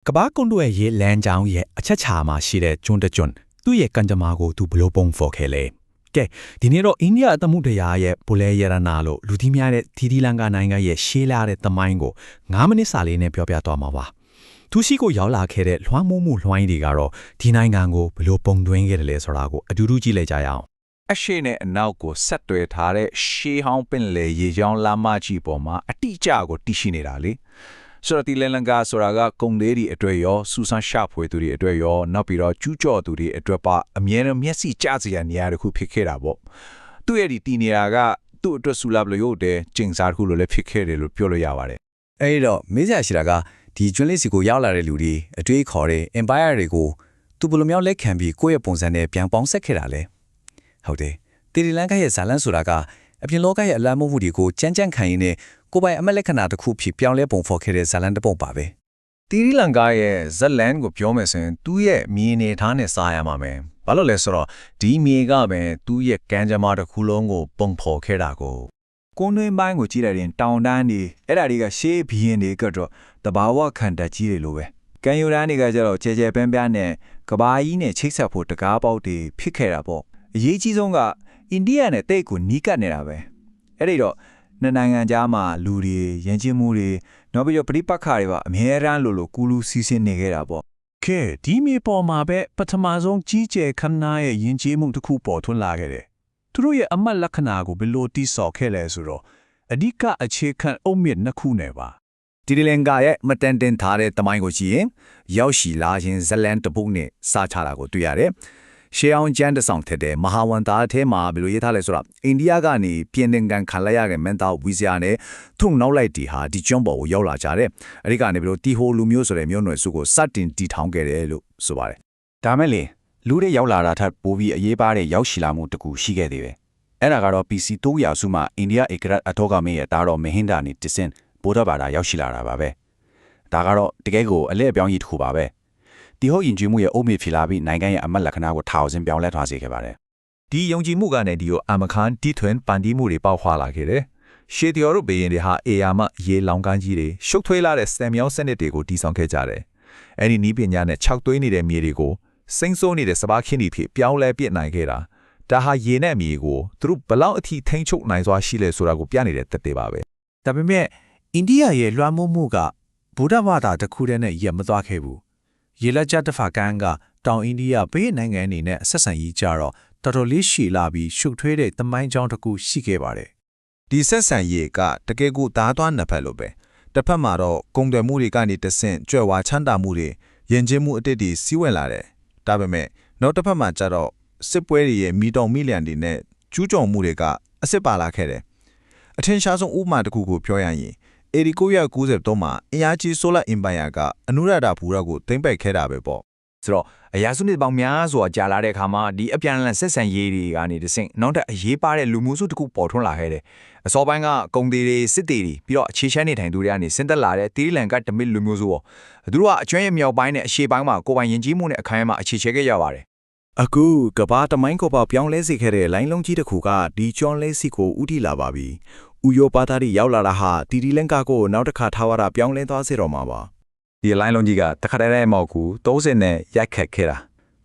ကဘာကွန်တို့ရဲ့လမ်းကြောင်းရဲ့အချက်ချာမှာရှိတဲ့ကျွန်းတကျွန်းသူ့ရဲ့ကံကြမ္မာကိုသူဘလို့ပုံဖော်ခဲ့လဲကဲဒီနေ့တော့အိန္ဒိယအသမှုတရားရဲ့ဘူလဲရတနာလို့လူသီးများတဲ့သီလင်္ကာနိုင်ငံရဲ့ရှေးလာတဲ့သမိုင်းကို9မိနစ်စာလေးနဲ့ပြောပြသွားမှာပါသူရှိကိုရောက်လာခဲ့တဲ့လွှမ်းမိုးမှုလွှမ်းတွေကတော့ဒီနိုင်ငံကိုဘလို့ပုံသွင်းခဲ့တယ်လဲဆိုတာကိုအတူတူကြည့်လိုက်ကြရအောင်အရှိနဲ့အနောက်ကိုဆက်တွဲထားတဲ့ရှေးဟောင်းပင်လယ်ရေကြောင်းလမ်းမကြီးပေါ်မှာအတိအကျကိုတည်ရှိနေတာလေဆိုတော့ဒီလန်ကာဆိုတာကကုံသေးတွေအတွက်ရောစူဆန်ရှာဖွေသူတွေအတွက်ရောနောက်ပြီးတော့ကျူးကျော်သူတွေအတွက်ပါအမြဲတမ်းမျက်စိကျစရာနေရာတစ်ခုဖြစ်ခဲ့တာပေါ့သူ့ရဲ့ဒီတည်နေရာကသူ့အတွက်ဆူလာဘလို့ရုပ်တဲ့ကျင်းစားတစ်ခုလိုလည်းဖြစ်ခဲ့တယ်လို့ပြောလို့ရပါတယ်အဲ့တော့မေးစရာရှိတာကဒီကျွန်းလေးစီကိုရောက်လာတဲ့လူတွေအတွေးခေါ်တဲ့ empire တွေကိုသူဘယ်လိုမျိုးလက်ခံပြီးကိုယ့်ရဲ့ပုံစံနဲ့ပြန်ပေါင်းဆက်ခဲ့တာလဲဟုတ်တယ်တီရီလန်ကရဲ့ဇာလန်ဆိုတာကအပြင်လောကရဲ့အလံမှုတွေကိုကြမ်းကြမ်းခံရင်းနဲ့ကိုပိုင်အမက်လက္ခဏာတစ်ခုဖြစ်ပြောင်းလဲပုံဖော်ခဲ့တဲ့ဇာလန်တစ်ပုံပါပဲတီရီလန်ကာရဲ့ဇလန်ကိုပြောမယ်ဆိုရင်သူ့ရဲ့မြေနေထားနဲ့စားရမှာမယ်ဘာလို့လဲဆိုတော့ဒီမြေကပဲသူ့ရဲ့ကံကြမ္မာတစ်ခုလုံးကိုပုံဖော်ခဲ့တာကိုကွန်းတွင်းပိုင်းကိုကြည့်လိုက်ရင်တောင်တန်းတွေအဲ့ဒါတွေကရှေးဘီရင်တွေကတော့တဘာဝခန္ဓာကြီးတွေလိုပဲကံယူရန်တွေကကျတော့ကျဲကျဲပန်းပန်းနဲ့ကဘာကြီးနဲ့ချိတ်ဆက်ဖို့တကားပေါက်တွေဖြစ်ခဲ့တာပေါ့အရေးကြီးဆုံးကအိန္ဒိယနဲ့တိတ်ကိုနီးကပ်နေတာပဲအဲ့ဒီတော့နှစ်နိုင်ငံကြားမှာလူတွေရန်ကျင်းမှုတွေနောက်ပြီးတော့ပရိပတ်ခါတွေပါအမြဲတမ်းလိုကူလူစီစဉ်နေခဲ့တာပေါ့ကဲဒီမြေပေါ်မှာပဲပထမဆုံးကြီးကျယ်ခမ်းနားရဲ့ယဉ်ကျေးမှုတစ်ခုပေါ်ထွန်းလာခဲ့တယ်သူတို့ရဲ့အမတ်လက္ခဏာကိုဘယ်လိုတိဆောက်ခဲ့လဲဆိုတော့အဓိကအခြေခံအုတ်မြစ်နှစ်ခုနဲ့ပါတီရီလင်္ကာရဲ့မတန်တင်ထားတဲ့တမိုင်းကိုကြည့်ရင်ရောက်ရှိလာခြင်းဇလန်တပုတ်နဲ့စားချတာကိုတွေ့ရတယ်ရှေးအောင်ကျန်းတဆောင်ထက်တဲ့မဟာဝန်သားအထဲမှာဘယ်လိုရေးထားလဲဆိုတော့အိန္ဒိယကနေပြည်နှင်ကန်ခံလိုက်ရတဲ့မန်သားဝီဇာနဲ့ထုံနောက်လိုက်တီဟာဒီကျွန်းပေါ်ကိုရောက်လာကြတယ်အဲဒီကနေဘယ်လိုတီဟိုလူမျိုးဆိုတဲ့မျိုးနွယ်စုကိုစတင်တည်ထောင်ခဲ့တယ်လို့ဆိုပါတယ်ဒါမဲ့လေလူတွေရောက်လာတာထပ်ပိုပြီးအရေးပါတဲ့ရောက်ရှိလာမှုတကူရှိခဲ့သေးတယ်အဲ့ဒါကတော့ PC 200စုမှာအိန္ဒိယဧကရတ်အထောကမေရဲ့တာတော်မဟင်ဒါနေတစင်ဗုဒ္ဓဘာသာရောက်ရှိလာတာပါပဲဒါကတော့တကယ်ကိုအလဲအပြောင်းကြီးတစ်ခုပါပဲဒီဟုတ်ယဉ်ကျေးမှုရဲ့အုတ်မြစ်ဖြစ်လာပြီးနိုင်ငံရဲ့အမတ်လက္ခဏာကိုထောင်စင်ပြောင်းလဲထွားစေခဲ့ပါတယ်ဒီယုံကြည်မှုကနေဒီကိုအမခန်တီထွင်ပန်တီးမှုတွေပေါက်ဖွာလာခဲ့တယ်ရှေးတယောတို့ဘေးရင်တွေဟာအေယာမရေလောင်ကန်းကြီးတွေရှုပ်ထွေးလာတဲ့စတန်မြောင်းစနစ်တွေကိုတည်ဆောက်ခဲ့ကြတယ်အဲ့ဒီနီးပညာနဲ့ခြောက်သွေးနေတဲ့မြေတွေကိုစိမ့်ဆိုးနေတဲ့စပါးခင်းတွေဖြစ်ပြောင်းလဲပြစ်နိုင်ခဲ့တာဒါဟာရေနဲ့မြေကိုသူတို့ဘလောက်အထိထိန်းချုပ်နိုင်စွာရှိလဲဆိုတာကိုပြနေတဲ့သက်သေပါပဲဒါပေမဲ့အိန္ဒိယရဲ့လွှမ်းမိုးမှုကဗုဒ္ဓဘာသာတစ်ခုတည်းနဲ့ရက်မသွားခဲ့ဘူးရေလက်ကျတဖာကန်ကတောင်အိန္ဒိယဘေးနိုင်ငံအနေနဲ့ဆက်ဆံရေးကြတော့တော်တော်လေးရှည်လာပြီးရှုပ်ထွေးတဲ့သမိုင်းကြောင်းတစ်ခုရှိခဲ့ပါတယ်ဒီဆက်ဆံရေးကတကယ်ကိုသားသွားနှစ်ဖက်လိုပဲတစ်ဖက်မှာတော့ကုန်သွယ်မှုတွေကနေတဆင့်ကြွယ်ဝချမ်းသာမှုတွေယဉ်ကျေးမှုအတစ်တွေစီးဝင်လာတယ်ဒါပေမဲ့နောက်တစ်ဖက်မှာကျတော့စစ်ပွဲတွေရဲ့မီတောင်မီလျံတွေနဲ့ကျူးကျော်မှုတွေကအစ်စ်ပါလာခဲ့တယ်အထင်ရှားဆုံးဥပမာတစ်ခုကိုပြောရရင်1993မှာအင်အားကြီးဆိုလာအင်ပါယာကအနုရဒဘူရကိုသိမ်းပိုက်ခဲ့တာပဲပေါ့ဆိုတော့အရာစုနှစ်ပေါင်းများစွာကြာလာတဲ့အခါမှာဒီအပြန်အလှန်ဆက်ဆံရေးတွေကနေတဆင့်နောက်ထပ်အရေးပါတဲ့လူမှုစုတစ်ခုပေါ်ထွန်းလာခဲ့တယ်အစောပိုင်းကကုန်သေးတွေစစ်သေးတွေပြီးတော့အခြေချမ်းနေထိုင်သူတွေကနေဆင်းသက်လာတဲ့တီရီလန်ကတမစ်လူမျိုးစုပေါ့သူတို့ကအကျွမ်းရမြောက်ပိုင်းနဲ့အရှေ့ပိုင်းမှာကိုပိုင်ရင်ကြီးမှုနဲ့အခမ်းအနားမှာအခြေချခဲ့ကြပါတယ်အခုကဘာတမိုင်းကိုပေါပြောင်းလဲစေခဲ့တဲ့လိုင်းလုံးကြီးတစ်ခုကဒီကျွန်းလဲစီကိုဥတီလာပါပြီဥယောပါတာရီရောက်လာတာဟာတီရီလင်္ကာကိုနောက်တစ်ခါထားဝရပြောင်းလဲသွားစေတော့မှာပါဒီလိုင်းလုံးကြီးကတခါတည်းမောက်ကူ30နဲ့ရိုက်ခတ်ခဲ့တာ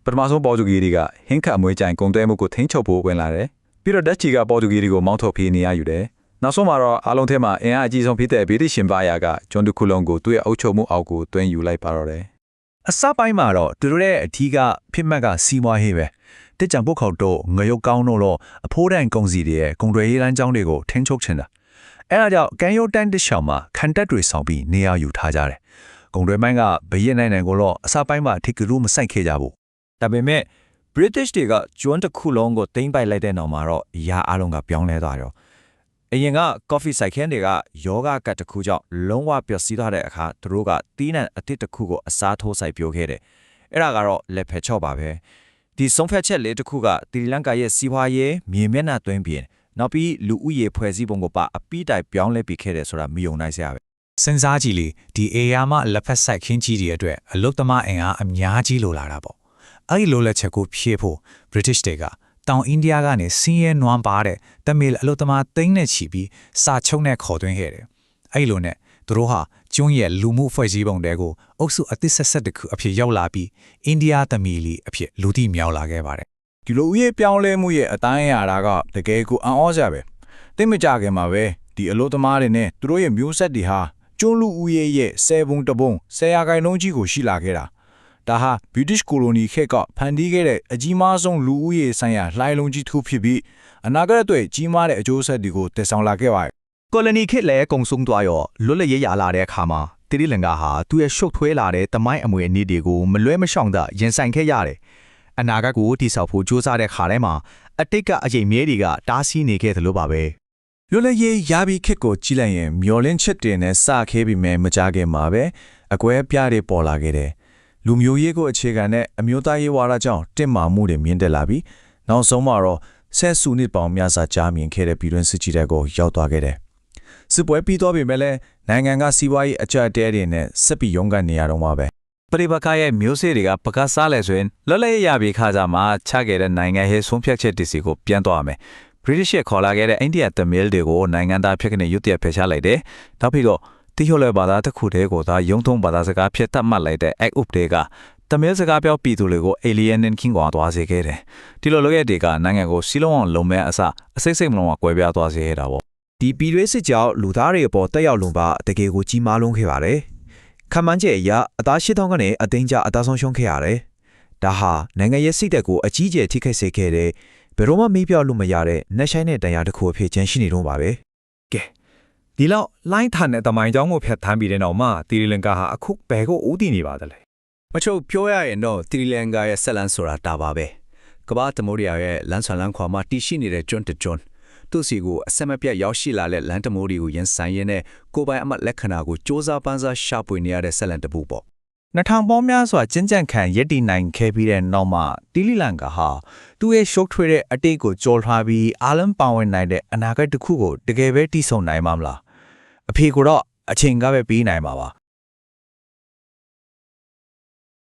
ပထမဆုံးပေါ်တူဂီတွေကဟင်းခတ်အမွေးကြိုင်ကုန်သွယ်မှုကိုထိန်းချုပ်ဖို့ဝင်လာတယ်ပြီးတော့ဒက်ချီကပေါ်တူဂီတွေကိုမောင်းထုတ်ဖေးနေရယူတယ်နောက်ဆုံးမှာတော့အားလုံးထဲမှာအင်အားအကြီးဆုံးဖြစ်တဲ့ဗြိတိရှင်ဘာယာကဂျွန်ဒူခုလုံကိုသူ့ရဲ့အုပ်ချုပ်မှုအောက်ကိုတွင်းယူလိုက်ပါတော့တယ်အစပိုင်းမှာတော့သူတို့ရဲ့အထီးကဖြစ်မှတ်ကစီးမွားဟေးပဲတစ်ကြံပုတ်ခေါက်တော့ငရုတ်ကောင်းတော့လို့အဖိုးတန်ကုန်စီတွေရဲ့ကုန်တွေရေးလမ်းကြောင်းတွေကိုထိန်းချုပ်ချင်တာအဲဒါကြောင့်ကန်ယိုတန်တစ်ချောင်းမှာခံတက်တွေဆောင်ပြီးနေရာယူထားကြတယ်ကုန်တွေမိုင်းကဘရဲနိုင်ကိုတော့အစပိုင်းမှာထိကလူမဆိုင်ခဲ့ကြဘူးဒါပေမဲ့ British တွေကကျွန်းတစ်ခုလုံးကိုသိမ်းပိုက်လိုက်တဲ့နောက်မှာတော့အရာအလုံးကပြောင်းလဲသွားရောအရင်က coffee စိုက်ခင်းတွေကယောဂကတ်တစ်ခုကြောင့်လုံးဝပျက်စီးသွားတဲ့အခါသူတို့ကတီးနှံအတစ်တစ်ခုကိုအစားထိုးစိုက်ပျိုးခဲ့တယ်အဲ့ဒါကတော့လက်ဖက်ချော့ပါပဲဒီဆုံးဖြတ်ချက်လေးတစ်ခုကတီလန်ကာရဲ့စီးပွားရေးမြေမျက်နှာသွင်းပြီးနောက်ပြီးလူဦးရေဖွဲ့စည်းပုံကိုပါအပိတိုင်ပြောင်းလဲပြီးခဲ့တယ်ဆိုတာမယုံနိုင်စရာပဲစဉ်းစားကြည့်လေဒီအေယာမလက်ဖက်ဆိုင်ခင်းကြီးတွေအတွက်အလုတ်သမားအင်အားအများကြီးလိုလာတာပေါ့အဲ့ဒီလိုလက်ချက်ကိုဖြည့်ဖို့ British တွေကတောင်အိန္ဒိယကနေစင်းရဲနွမ်းပါတဲ့တမီလအလုတ်သမားသိန်းနဲ့ချီပြီးစာချုပ်နဲ့ခေါ်သွင်းခဲ့တယ်အဲ့လိုနဲ့သူတို့ဟာ ကျွန်းရဲ့လူမှုဖွဲ့စည်းပုံတွေကိုအုပ်စုအသစ်ဆက်တစ်ခုအဖြစ်ရောက်လာပြီးအိန္ဒိယသမီးလီအဖြစ်လူသိများလာခဲ့ပါတယ် ဒီလိုဦးရဲ့ပြောင်းလဲမှုရဲ့အတိုင်းအရာကတကယ်ကိုအံ့ဩစရာပဲတိတ်မကြခင်မှာပဲဒီအလို့သမားတွေနဲ့သူတို့ရဲ့မျိုးဆက်တွေဟာကျွန်းလူဦးရဲ့10ပုံတပုံ10ရာခိုင်နှုန်းကြီးကိုရှိလာခဲ့တာဒါဟာ British Colony ခေတ်ကဖန်တီးခဲ့တဲ့အကြီးမားဆုံးလူဦးရေဆိုင်ရာလှိုင်းလုံးကြီးတစ်ခုဖြစ်ပြီးအနာဂတ်အတွက်ကြီးမားတဲ့အကျိုးဆက်တွေကိုတည်ဆောင်လာခဲ့ပါတယ် ကိုလိုနီခေတ်လည်းကုံဆုံးသွားရောလွတ်လပ်ရေးရလာတဲ့အခါမှာတိရိလင်္ကာဟာသူ့ရဲ့ရှုပ်ထွေးလာတဲ့တမိုင်းအမွေအနှစ်တွေကိုမလွဲမရှောင်သာရင်ဆိုင်ခဲ့ရတယ်အနာဂတ်ကိုတိဆောက်ဖို့ကြိုးစားတဲ့ခါတိုင်းမှာအတိတ်ကအရေးမြဲတွေကတားဆီးနေခဲ့သလိုပါပဲ လွတ်လပ်ရေးရပြီးခေတ်ကိုကြည့်လိုက်ရင်မျောလင်းချက်တွေနဲ့စခဲ့ပြီးမှမကြခင်မှာပဲအကွဲပြားတွေပေါ်လာခဲ့တယ်လူမျိုးရေးကိုအခြေခံတဲ့အမျိုးသားရေးဝါဒကြောင့်တင့်မာမှုတွေမြင့်တက်လာပြီးနောက်ဆုံးမှာတော့ဆက်စုနှစ်ပေါင်းများစွာကြာမြင့်ခဲ့တဲ့ပြည်တွင်းစစ်ကြီးတဲ့ကိုရောက်သွားခဲ့တယ်စစ်ပွဲပြီးတော့ပြီမဲ့လည်းနိုင်ငံကစီးပွားရေးအကြအတဲတွေနဲ့ဆက်ပြီးရုန်းကန်နေရတော့မှာပဲ ပရိပခရဲ့မျိုးစေ့တွေကပကစားလဲဆိုရင်လော်လဲရပြီးခါကြမှာချခဲ့တဲ့နိုင်ငံရဲ့ဆုံးဖြတ်ချက်တစီကိုပြန်သွားမယ် British ရဲ့ခေါ်လာခဲ့တဲ့အိန္ဒိယသမီးတွေကိုနိုင်ငံသားဖြစ်ကနေရွတ်တက်ဖယ်ရှားလိုက်တယ်နောက်ပြီးတော့တိကျလဲဘာသာတစ်ခုတည်းကိုသာယုံထုံဘာသာစကားဖြစ်တတ်မှတ်လိုက်တဲ့ Act ဥပဒေကသမီးစကားပြောပြည်သူတွေကို Alien and King ကိုသွားစေခဲ့တယ်ဒီလိုလုပ်ရတဲ့ကနိုင်ငံကိုစီလုံးအောင်လုံးမဲ့အစအစိတ်စိတ်မလုံးဝကွဲပြားသွားစေရတာပေါ့ ဒီပြည်တွင်းစစ်ကြောင့်လူသားတွေအပေါ်တက်ရောက်လွန်ပါတကယ်ကိုကြီးမားလုံးခဲ့ပါတယ်။ခံမှန်းချက်အရအသား8000ကနေအသိန်းကျအသားဆုံးရှုံးခဲ့ရတယ်။ဒါဟာနိုင်ငံရဲ့စိတ်သက်ကိုအကြီးကျယ်ထိခိုက်စေခဲ့တဲ့ဘယ်တော့မှမေးပြောလို့မရတဲ့နှက်ဆိုင်တဲ့တရားတစ်ခုအဖြစ်ကျန်ရှိနေတော့ပါပဲ ဒီလောက်လိုင်းထန်တဲ့တမိုင်းကြောင်းကိုဖျက်ထမ်းပြီးတဲ့နောက်မှာတီရီလင်္ကာဟာအခုဘယ်ကိုဦးတည်နေပါသလဲ မချုပ်ပြောရရင်တော့တီရီလင်္ကာရဲ့ဆက်လန်းဆိုတာတာပါပဲကမ္ဘာသမုဒ္ဒရာရဲ့လမ်းဆွမ်းလမ်းခွာမှာတည်ရှိနေတဲ့ကျွန်းတကျွန်းသူစီကိုအဆက်မပြတ်ရောက်ရှိလာတဲ့လမ်းတမိုးတွေကိုရင်ဆိုင်ရင်းနဲ့ကိုပိုင်အမတ်လက္ခဏာကိုစ조사ပန်းစားရှာဖွေနေရတဲ့ဆက်လန်တပူပေါ့ 2000ပေါင်းများစွာကျဉ်းကျန့်ခံရည်တည်နိုင်ခဲ့ပြီးတဲ့နောက်မှာတီလီလန်ကာဟာသူ့ရဲ့ရှုပ်ထွေးတဲ့အတိတ်ကိုကြော်ထားပြီးအားလုံးပါဝင်နိုင်တဲ့အနာဂတ်တစ်ခုကိုတကယ်ပဲတည်ဆုံနိုင်မှာမလားအဖေကတော့အချိန်ကပဲပြီးနိုင်မှာပါ